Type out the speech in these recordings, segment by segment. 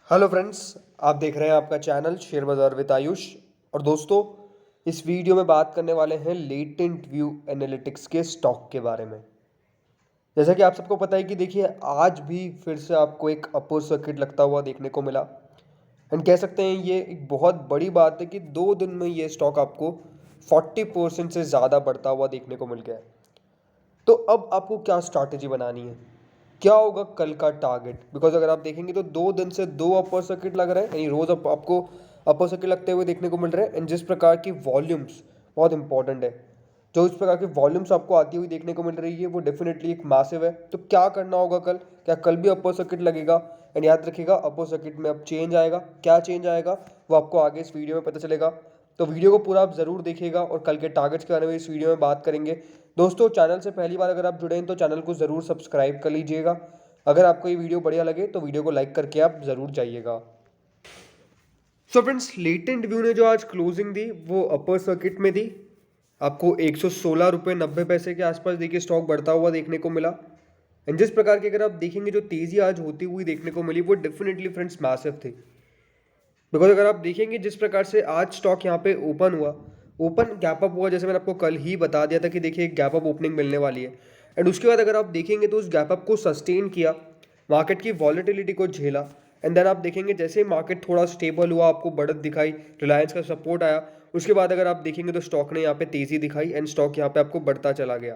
Hello friends, आप देख रहे हैं आपका चैनल शेयर बाजार विद आयुष। और दोस्तों, इस वीडियो में बात करने वाले हैं लेटेंट व्यू एनालिटिक्स के स्टॉक के बारे में। जैसा कि आप सबको पता है कि देखिए, आज भी फिर से आपको एक अपर सर्किट लगता हुआ देखने को मिला। एंड कह सकते हैं ये एक बहुत बड़ी बात है कि 2 दिन में ये स्टॉक आपको 40% से ज़्यादा बढ़ता हुआ देखने को मिल गया है। तो अब आपको क्या स्ट्रैटेजी बनानी है, क्या होगा कल का टारगेट? बिकॉज अगर आप देखेंगे तो 2 दिन से 2 अपर सर्किट लग रहे हैं, यानी रोज आपको अपर सर्किट लगते हुए देखने को मिल रहे हैं। एंड जिस प्रकार की वॉल्यूम्स, बहुत इंपॉर्टेंट है, जो इस प्रकार की वॉल्यूम्स आपको आती हुई देखने को मिल रही है वो डेफिनेटली एक मैसिव है। तो क्या करना होगा कल? क्या कल भी अपर सर्किट लगेगा? एंड याद रखिएगा, अपर सर्किट में अब चेंज आएगा। क्या चेंज आएगा वो आपको आगे इस वीडियो में पता चलेगा। तो वीडियो को पूरा आप जरूर देखिएगा और कल के टारगेट्स के बारे में इस वीडियो में बात करेंगे। दोस्तों, चैनल से पहली बार अगर आप जुड़े हैं तो चैनल को ज़रूर सब्सक्राइब कर लीजिएगा। अगर आपको ये वीडियो बढ़िया लगे तो वीडियो को लाइक करके आप ज़रूर जाइएगा। सो फ्रेंड्स, लेटेंट व्यू ने जो आज क्लोजिंग दी वो अपर सर्किट में दी। आपको 116 रुपये 90 पैसे के आसपास देखिए स्टॉक बढ़ता हुआ देखने को मिला। एंड जिस प्रकार की अगर आप देखेंगे जो तेज़ी आज होती हुई देखने को मिली वो डेफिनेटली फ्रेंड्स मैसिव थी। बिकॉज अगर आप देखेंगे जिस प्रकार से आज स्टॉक यहाँ पे ओपन हुआ, ओपन गैप अप हुआ, जैसे मैंने आपको कल ही बता दिया था कि देखिए एक गैप अप ओपनिंग मिलने वाली है। एंड उसके बाद अगर आप देखेंगे तो उस गैप अप को सस्टेन किया, मार्केट की वॉलेटिलिटी को झेला। एंड देन आप देखेंगे जैसे मार्केट थोड़ा स्टेबल हुआ, आपको बढ़त दिखाई, रिलायंस का सपोर्ट आया, उसके बाद अगर आप देखेंगे तो स्टॉक ने यहाँ पे तेज़ी दिखाई एंड स्टॉक यहाँ पे आपको बढ़ता चला गया।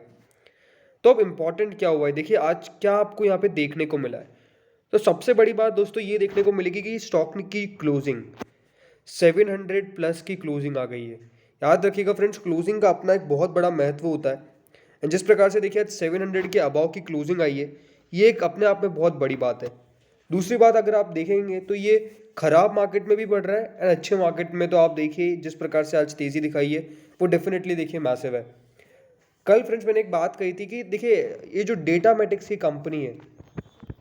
तो अब इंपॉर्टेंट क्या हुआ है, देखिए आज क्या आपको यहाँ पे देखने को मिला है। तो सबसे बड़ी बात दोस्तों ये देखने को मिलेगी कि स्टॉक की क्लोजिंग 700 प्लस की क्लोजिंग आ गई है। याद रखिएगा फ्रेंड्स, क्लोजिंग का अपना एक बहुत बड़ा महत्व होता है। एंड जिस प्रकार से देखिए आज 700 के अबाव की क्लोजिंग आई है, ये एक अपने आप में बहुत बड़ी बात है। दूसरी बात अगर आप देखेंगे तो ये खराब मार्केट में भी बढ़ रहा है एंड अच्छे मार्केट में तो आप देखिए जिस प्रकार से आज तेज़ी दिखाई है वो डेफिनेटली देखिए मैसिव है। कल फ्रेंड्स मैंने एक बात कही थी कि देखिए ये जो डेटामेटिक्स की कंपनी है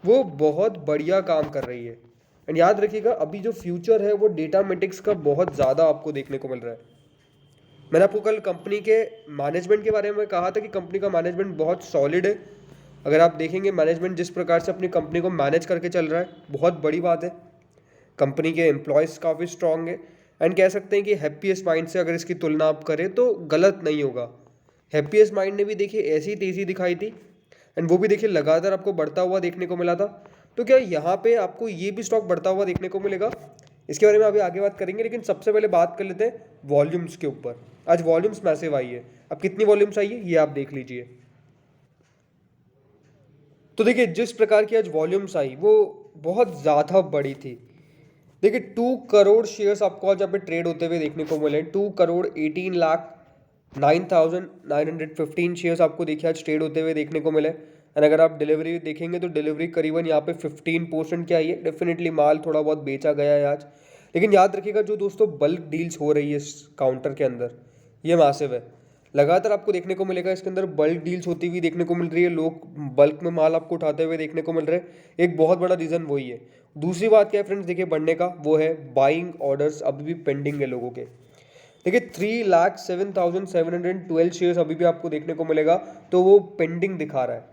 वो बहुत बढ़िया काम कर रही है। एंड याद रखिएगा अभी जो फ्यूचर है वो डेटामेटिक्स का बहुत ज़्यादा आपको देखने को मिल रहा है। मैंने आपको कल कंपनी के मैनेजमेंट के बारे में कहा था कि कंपनी का मैनेजमेंट बहुत सॉलिड है। अगर आप देखेंगे मैनेजमेंट जिस प्रकार से अपनी कंपनी को मैनेज करके चल रहा है, बहुत बड़ी बात है। कंपनी के एम्प्लॉयज़ काफ़ी स्ट्रांग है। एंड कह सकते हैं कि हैप्पीएस्ट माइंड से अगर इसकी तुलना आप करें तो गलत नहीं होगा। हैप्पीएस्ट माइंड ने भी देखिए ऐसी तेज़ी दिखाई थी एंड वो भी देखिए लगातार आपको बढ़ता हुआ देखने को मिला था। तो क्या यहाँ पे आपको ये भी स्टॉक बढ़ता हुआ देखने को मिलेगा? इसके बारे में अभी आगे बात करेंगे, लेकिन सबसे पहले बात कर लेते हैं वॉल्यूम्स के ऊपर। आज वॉल्यूम्स मैसिव आई है। अब कितनी वॉल्यूम्स आई है ये आप देख लीजिए। तो देखिए जिस प्रकार की आज वॉल्यूम्स आई वो बहुत ज़्यादा बड़ी थी। देखिए 2 करोड़ शेयर्स आपको आज यहाँ पे ट्रेड होते हुए देखने को मिले। 2 करोड़ 18 लाख 9,915 शेयर्स आपको देखिए आज ट्रेड होते हुए देखने को मिले। एंड अगर आप डिलीवरी देखेंगे तो डिलीवरी करीबन यहाँ पे 15% की आई है। डेफिनेटली माल थोड़ा बहुत बेचा गया है आज, लेकिन याद रखिएगा जो दोस्तों बल्क डील्स हो रही है इस काउंटर के अंदर, ये मैसिव है। लगातार आपको देखने को मिलेगा इसके अंदर बल्क डील्स होती हुई देखने को मिल रही है, लोग बल्क में माल आपको उठाते हुए देखने को मिल रहे हैं। एक बहुत बड़ा रीज़न वही है। दूसरी बात क्या है फ्रेंड्स, देखिए बढ़ने का वो है बाइंग ऑर्डर्स अभी भी पेंडिंग है लोगों के। देखिए 3,07,712 शेयर्स अभी भी आपको देखने को मिलेगा, तो वो पेंडिंग दिखा रहा है।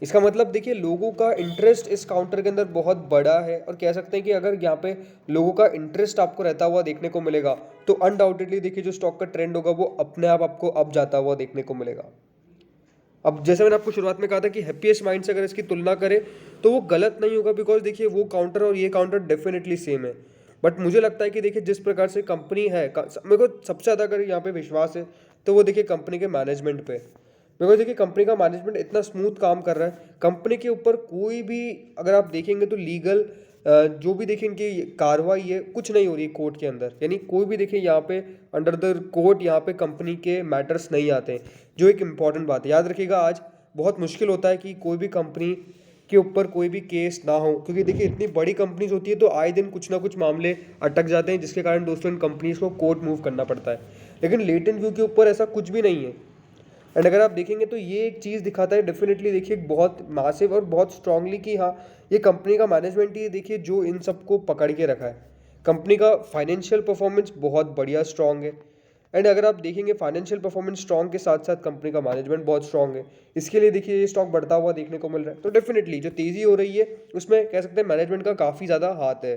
इसका मतलब देखिए लोगों का इंटरेस्ट इस काउंटर के अंदर बहुत बड़ा है। और कह सकते हैं कि अगर यहाँ पे लोगों का इंटरेस्ट आपको रहता हुआ देखने को मिलेगा तो अनडाउटेडली देखिए जो स्टॉक का ट्रेंड होगा वो अपने आप आपको अब जाता हुआ देखने को मिलेगा। अब जैसे मैंने आपको शुरुआत में कहा था कि हैप्पीएस्ट माइंड से अगर इसकी तुलना करें तो वो गलत नहीं होगा, बिकॉज देखिए वो काउंटर और ये काउंटर डेफिनेटली सेम है। बट मुझे लगता है कि देखिए जिस प्रकार से कंपनी है, मेरे को सबसे ज़्यादा अगर यहाँ पे विश्वास है तो वो देखिए कंपनी के मैनेजमेंट पे। बिकॉज देखिए कंपनी का मैनेजमेंट इतना स्मूथ काम कर रहा है, कंपनी के ऊपर कोई भी अगर आप देखेंगे तो लीगल जो भी देखें इनकी कार्रवाई है कुछ नहीं हो रही कोर्ट के अंदर, यानी कोई भी देखिए यहाँ पे अंडर द कोर्ट यहाँ पे कंपनी के मैटर्स नहीं आते हैं, जो एक इम्पॉर्टेंट बात है। याद रखिएगा आज बहुत मुश्किल होता है कि कोई भी कंपनी के ऊपर कोई भी केस ना हो, क्योंकि देखिए इतनी बड़ी कंपनीज होती है तो आए दिन कुछ ना कुछ मामले अटक जाते हैं, जिसके कारण दोस्तों इन कंपनीज को कोर्ट मूव करना पड़ता है। लेकिन लेटेंट व्यू के ऊपर ऐसा कुछ भी नहीं है। एंड अगर आप देखेंगे तो ये एक चीज़ दिखाता है डेफिनेटली देखिए बहुत मासिव और बहुत स्ट्रांगली कि हाँ ये कंपनी का मैनेजमेंट ही देखिए जो इन सबको पकड़ के रखा है। कंपनी का फाइनेंशियल परफॉर्मेंस बहुत बढ़िया स्ट्रांग है। एंड अगर आप देखेंगे फाइनेंशियल परफॉर्मेंस स्ट्रांग के साथ साथ कंपनी का मैनेजमेंट बहुत स्ट्रांग है, इसके लिए देखिए ये स्टॉक बढ़ता हुआ देखने को मिल रहा है। तो डेफिनेटली जो तेज़ी हो रही है उसमें कह सकते हैं मैनेजमेंट का काफ़ी ज़्यादा हाथ है।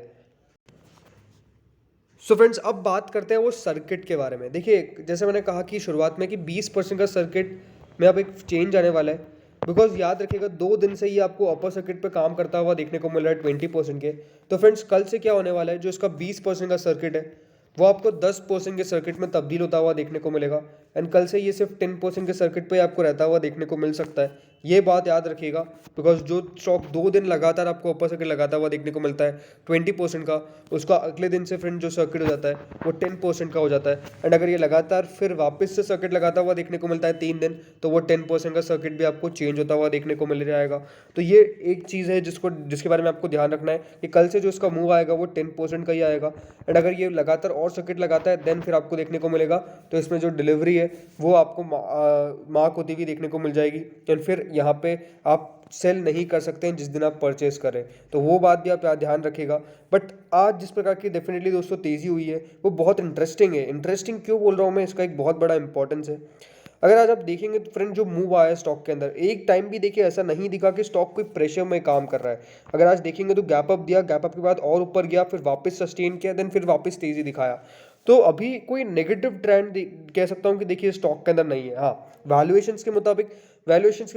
सो फ्रेंड्स, अब बात करते हैं वो सर्किट के बारे में। देखिए, जैसे मैंने कहा कि शुरुआत में कि 20% का सर्किट में अब एक चेंज आने वाला है। बिकॉज याद रखिएगा, 2 दिन से ही आपको अपर सर्किट पे काम करता हुआ देखने को मिल रहा है 20% के। तो फ्रेंड्स, कल से क्या होने वाला है, जो इसका 20% का सर्किट है वो आपको 10% के सर्किट में तब्दील होता हुआ देखने को मिलेगा। एंड कल से ये सिर्फ 10% के सर्किट पे आपको रहता हुआ देखने को मिल सकता है। ये बात याद रखिएगा, बिकॉज जो स्टॉक 2 दिन लगातार आपको अपर सर्किट लगाता हुआ देखने को मिलता है 20% का, उसका अगले दिन से फ्रेंड जो सर्किट हो जाता है वो 10% का हो जाता है। एंड अगर ये लगातार फिर वापस से सर्किट लगाता हुआ देखने को मिलता है 3 दिन, तो वो 10% का सर्किट भी आपको चेंज होता हुआ देखने को मिल जाएगा। तो ये एक चीज़ है जिसके बारे में आपको ध्यान रखना है कि कल से जो इसका मूव आएगा वो 10% का ही आएगा। एंड अगर ये लगातार और सर्किट लगाता है देन फिर आपको देखने को मिलेगा, तो इसमें जो डिलीवरी है वो आपको मार्क होती हुई देखने को मिल जाएगी। एंड फिर यहाँ पे आप सेल नहीं कर सकते हैं जिस दिन आप परचेस करें। तो वो बात भी आप ध्यान रखिएगा। बट आज जिस प्रकार की डेफिनेटली दोस्तों तेज़ी हुई है वो बहुत इंटरेस्टिंग है। इंटरेस्टिंग क्यों बोल रहा हूँ मैं, इसका एक बहुत बड़ा इंपॉर्टेंस है। अगर आज आप देखेंगे तो फ्रेंड, जो मूव आया है स्टॉक के अंदर, एक टाइम भी देखिए ऐसा नहीं दिखा कि स्टॉक कोई प्रेशर में काम कर रहा है। अगर आज देखेंगे तो गैप अप दिया, गैप अप के बाद और ऊपर गया, फिर वापस सस्टेन किया, देन फिर वापस तेज़ी दिखाया। तो अभी कोई नेगेटिव ट्रेंड कह सकता हूँ कि देखिए स्टॉक के अंदर नहीं है। हाँ, वैल्यूएशंस के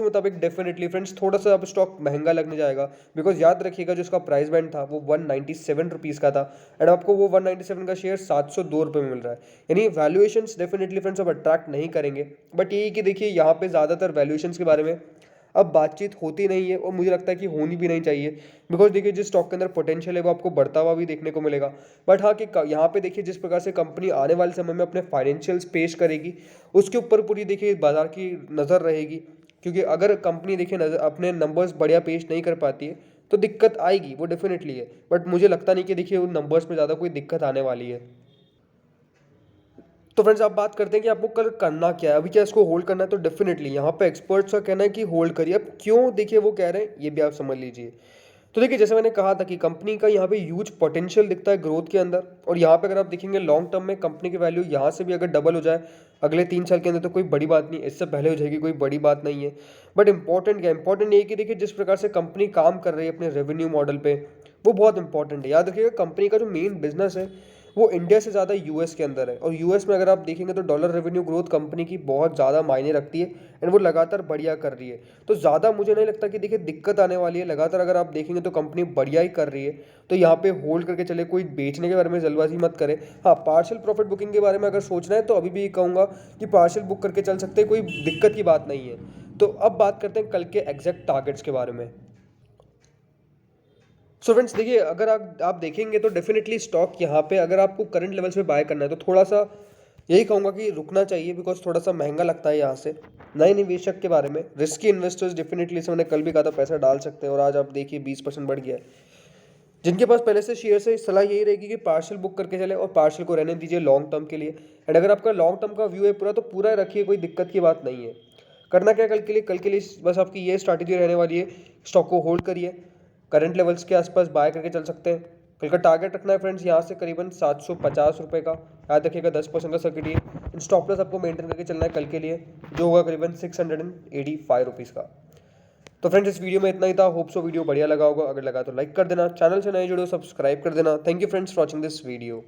मुताबिक डेफिनेटली फ्रेंड्स थोड़ा सा अब स्टॉक महंगा लगने जाएगा। बिकॉज याद रखिएगा, जो इसका प्राइस बैंड था वो 197 रुपीज़ का था। एंड आपको वो 197 का शेयर 702 रुपये में मिल रहा है। यानी वैल्यूएशंस डेफिनेटली फ्रेंड्स अब अट्रैक्ट नहीं करेंगे। बट यही कि देखिए, यहाँ पे ज़्यादातर वैल्यूएशंस के बारे में अब बातचीत होती नहीं है, और मुझे लगता है कि होनी भी नहीं चाहिए। बिकॉज देखिए, जिस स्टॉक के अंदर पोटेंशियल है वो आपको बढ़ता हुआ भी देखने को मिलेगा। बट हाँ, कि यहाँ पे देखिए जिस प्रकार से कंपनी आने वाले समय में अपने फाइनेंशियल्स पेश करेगी, उसके ऊपर पूरी देखिए बाजार की नज़र रहेगी। क्योंकि अगर कंपनी देखिए नज़र अपने नंबर्स बढ़िया पेश नहीं कर पाती है तो दिक्कत आएगी, वो डेफिनेटली है। बट मुझे लगता नहीं कि देखिए उन नंबर्स में ज़्यादा कोई दिक्कत आने वाली है। तो फ्रेंड्स, आप बात करते हैं कि आपको कल करना क्या है। अभी क्या इसको होल्ड करना है, तो डेफिनेटली यहाँ पे एक्सपर्ट्स का कहना है कि होल्ड करिए। अब क्यों देखिए वो कह रहे हैं ये भी आप समझ लीजिए। तो देखिए, जैसे मैंने कहा था कि कंपनी का यहाँ पे ह्यूज पोटेंशियल दिखता है ग्रोथ के अंदर। और यहाँ पे अगर आप देखेंगे लॉन्ग टर्म में कंपनी की वैल्यू यहाँ से भी अगर डबल हो जाए अगले 3 साल के अंदर तो कोई बड़ी बात नहीं, इससे पहले हो जाएगी कोई बड़ी बात नहीं है। बट इंपॉर्टेंट क्या, इंपॉर्टेंट ये कि देखिए जिस प्रकार से कंपनी काम कर रही है अपने रेवेन्यू मॉडल पे, वो बहुत इंपॉर्टेंट है। याद रखिएगा, कंपनी का जो मेन बिजनेस है वो इंडिया से ज़्यादा यूएस के अंदर है। और यूएस में अगर आप देखेंगे तो डॉलर रेवेन्यू ग्रोथ कंपनी की बहुत ज़्यादा मायने रखती है। एंड वो लगातार बढ़िया कर रही है। तो ज़्यादा मुझे नहीं लगता कि देखिए दिक्कत आने वाली है। लगातार अगर आप देखेंगे तो कंपनी बढ़िया ही कर रही है। तो यहाँ पे होल्ड करके चले, कोई बेचने के बारे में जल्दबाजी मत करे। हाँ, पार्शियल प्रॉफिट बुकिंग के बारे में अगर सोचना है तो अभी भी कहूँगा कि पार्शियल बुक करके चल सकते हैं, कोई दिक्कत की बात नहीं है। तो अब बात करते हैं कल के एग्जैक्ट टारगेट्स के बारे में। सो फ्रेंड्स, देखिए अगर आप देखेंगे तो डेफिनेटली स्टॉक यहाँ पे अगर आपको करंट लेवल्स पे बाय करना है तो थोड़ा सा यही कहूँगा कि रुकना चाहिए। बिकॉज थोड़ा सा महंगा लगता है यहाँ से। नए निवेशक के बारे में, रिस्की इन्वेस्टर्स डेफिनेटली, जैसे मैंने कल भी कहा था, पैसा डाल सकते हैं। और आज आप देखिए 20% बढ़ गया है। जिनके पास पहले से शेयर है, सलाह यही रहेगी कि पार्शियल बुक करके चले और पार्शियल को रहने दीजिए लॉन्ग टर्म के लिए। एंड अगर आपका लॉन्ग टर्म का व्यू है पूरा, तो पूरा रखिए, कोई दिक्कत की बात नहीं है। करना क्या कल के लिए बस आपकी ये स्ट्रैटेजी रहने वाली है, स्टॉक को होल्ड करिए, करंट लेवल्स के आसपास बाय करके चल सकते हैं। कल का टारगेट रखना है फ्रेंड्स यहाँ से करीबन 750 रुपये का। याद रखिएगा 10% का सर्किट ये। स्टॉप लॉस आपको मेंटेन करके चलना है कल के लिए, जो होगा करीबन 685 रुपीज़ का। तो फ्रेंड्स, इस वीडियो में इतना ही था। होप सो वीडियो बढ़िया लगा होगा। अगर लगा तो लाइक कर देना, चैनल से नए जुड़े हो सब्सक्राइब कर देना। Thank you friends for watching this video.